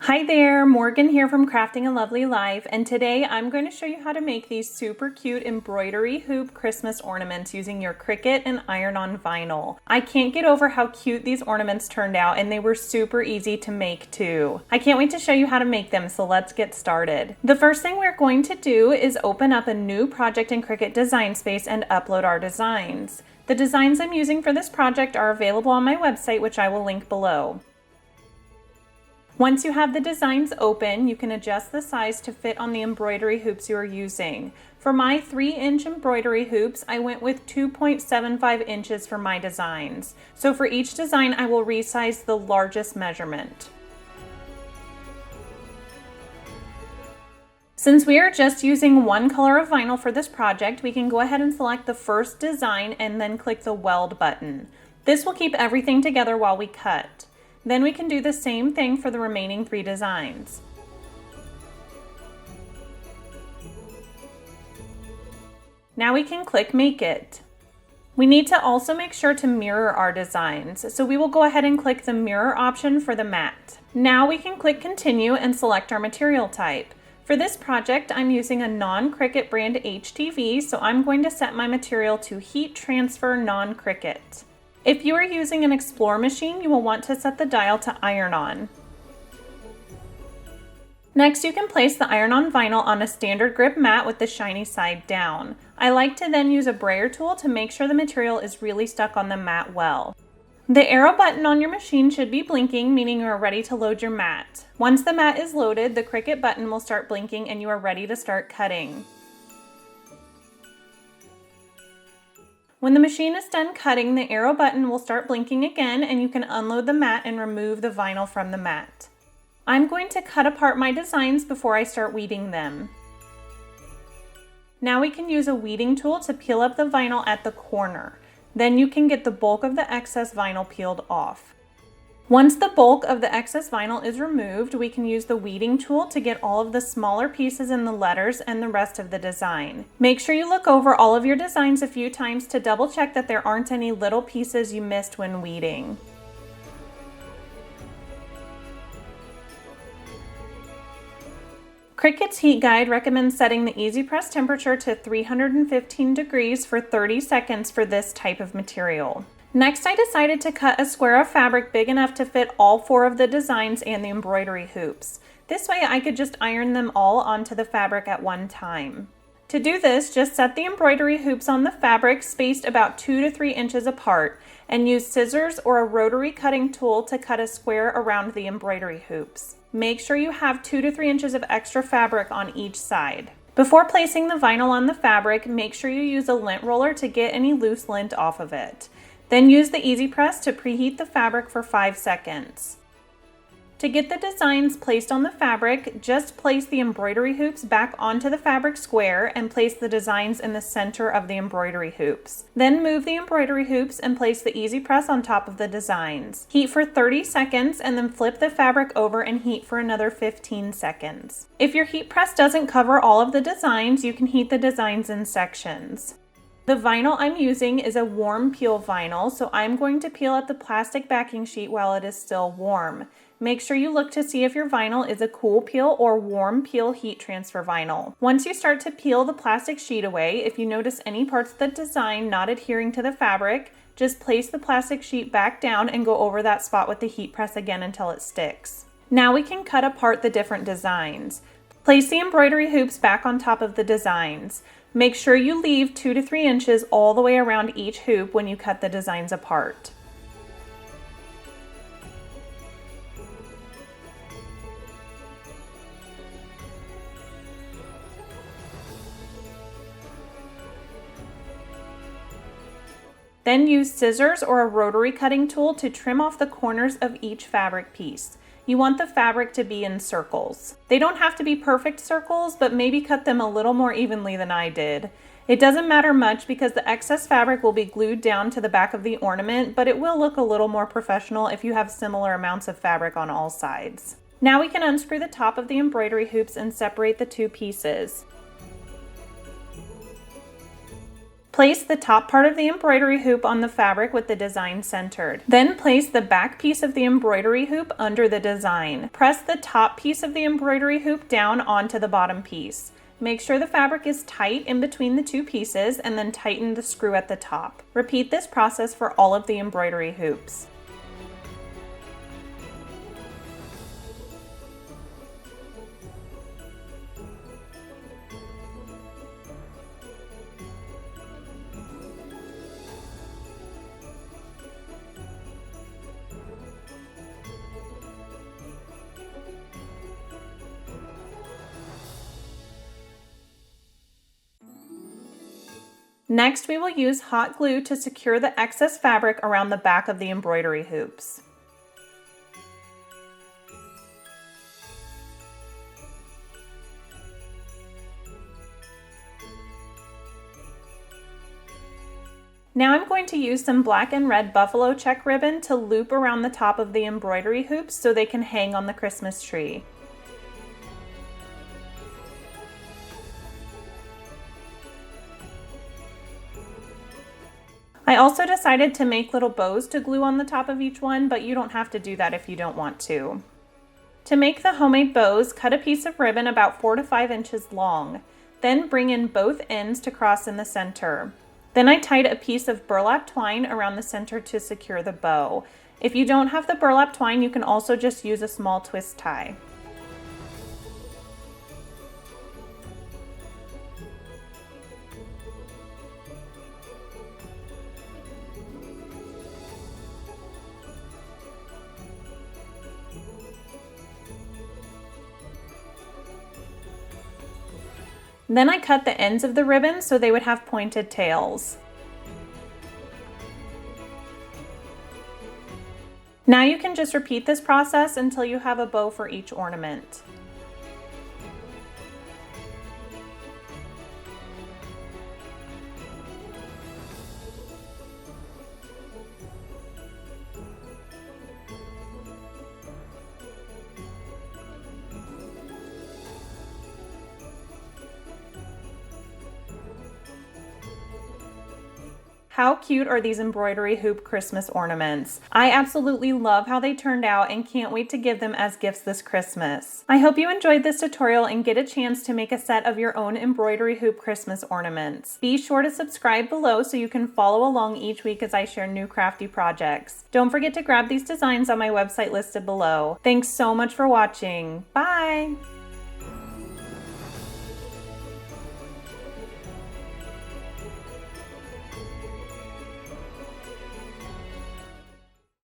Hi there, Morgan here from Crafting a Lovely Life, and today I'm going to show you how to make these super cute embroidery hoop Christmas ornaments using your Cricut and iron-on vinyl. I can't get over how cute these ornaments turned out, and they were super easy to make too. I can't wait to show you how to make them, so let's get started. The first thing we're going to do is open up a new project in Cricut Design Space and upload our designs. The designs I'm using for this project are available on my website, which I will link below. Once you have the designs open, you can adjust the size to fit on the embroidery hoops you are using. For my 3-inch embroidery hoops, I went with 2.75 inches for my designs. So for each design, I will resize the largest measurement. Since we are just using one color of vinyl for this project, we can go ahead and select the first design and then click the weld button. This will keep everything together while we cut. Then we can do the same thing for the remaining 3 designs. Now we can click Make It. We need to also make sure to mirror our designs, so we will go ahead and click the mirror option for the mat. Now we can click Continue and select our material type. For this project, I'm using a non-Cricut brand HTV, so I'm going to set my material to Heat Transfer Non-Cricut. If you are using an Explore machine, you will want to set the dial to iron-on. Next, you can place the iron-on vinyl on a standard grip mat with the shiny side down. I like to then use a brayer tool to make sure the material is really stuck on the mat well. The arrow button on your machine should be blinking, meaning you are ready to load your mat. Once the mat is loaded, the Cricut button will start blinking and you are ready to start cutting. When the machine is done cutting, the arrow button will start blinking again and you can unload the mat and remove the vinyl from the mat. I'm going to cut apart my designs before I start weeding them. Now we can use a weeding tool to peel up the vinyl at the corner. Then you can get the bulk of the excess vinyl peeled off. Once the bulk of the excess vinyl is removed, we can use the weeding tool to get all of the smaller pieces in the letters and the rest of the design. Make sure you look over all of your designs a few times to double check that there aren't any little pieces you missed when weeding. Cricut's heat guide recommends setting the easy press temperature to 315 degrees for 30 seconds for this type of material. Next, I decided to cut a square of fabric big enough to fit all 4 of the designs and the embroidery hoops. This way I could just iron them all onto the fabric at one time. To do this, just set the embroidery hoops on the fabric spaced about 2 to 3 inches apart and use scissors or a rotary cutting tool to cut a square around the embroidery hoops. Make sure you have 2 to 3 inches of extra fabric on each side. Before placing the vinyl on the fabric, make sure you use a lint roller to get any loose lint off of it. Then use the Easy Press to preheat the fabric for 5 seconds. To get the designs placed on the fabric, just place the embroidery hoops back onto the fabric square and place the designs in the center of the embroidery hoops. Then move the embroidery hoops and place the Easy Press on top of the designs. Heat for 30 seconds and then flip the fabric over and heat for another 15 seconds. If your heat press doesn't cover all of the designs, you can heat the designs in sections. The vinyl I'm using is a warm peel vinyl, so I'm going to peel at the plastic backing sheet while it is still warm. Make sure you look to see if your vinyl is a cool peel or warm peel heat transfer vinyl. Once you start to peel the plastic sheet away, if you notice any parts of the design not adhering to the fabric, just place the plastic sheet back down and go over that spot with the heat press again until it sticks. Now we can cut apart the different designs. Place the embroidery hoops back on top of the designs. Make sure you leave 2 to 3 inches all the way around each hoop when you cut the designs apart. Then use scissors or a rotary cutting tool to trim off the corners of each fabric piece. You want the fabric to be in circles. They don't have to be perfect circles, but maybe cut them a little more evenly than I did. It doesn't matter much because the excess fabric will be glued down to the back of the ornament, but it will look a little more professional if you have similar amounts of fabric on all sides. Now we can unscrew the top of the embroidery hoops and separate the 2 pieces. Place the top part of the embroidery hoop on the fabric with the design centered. Then place the back piece of the embroidery hoop under the design. Press the top piece of the embroidery hoop down onto the bottom piece. Make sure the fabric is tight in between the two pieces and then tighten the screw at the top. Repeat this process for all of the embroidery hoops. Next, we will use hot glue to secure the excess fabric around the back of the embroidery hoops. Now I'm going to use some black and red buffalo check ribbon to loop around the top of the embroidery hoops so they can hang on the Christmas tree. I also decided to make little bows to glue on the top of each one, but you don't have to do that if you don't want to. To make the homemade bows, cut a piece of ribbon about 4 to 5 inches long. Then bring in both ends to cross in the center. Then I tied a piece of burlap twine around the center to secure the bow. If you don't have the burlap twine, you can also just use a small twist tie. Then I cut the ends of the ribbon so they would have pointed tails. Now you can just repeat this process until you have a bow for each ornament. How cute are these embroidery hoop Christmas ornaments? I absolutely love how they turned out and can't wait to give them as gifts this Christmas. I hope you enjoyed this tutorial and get a chance to make a set of your own embroidery hoop Christmas ornaments. Be sure to subscribe below so you can follow along each week as I share new crafty projects. Don't forget to grab these designs on my website listed below. Thanks so much for watching. Bye!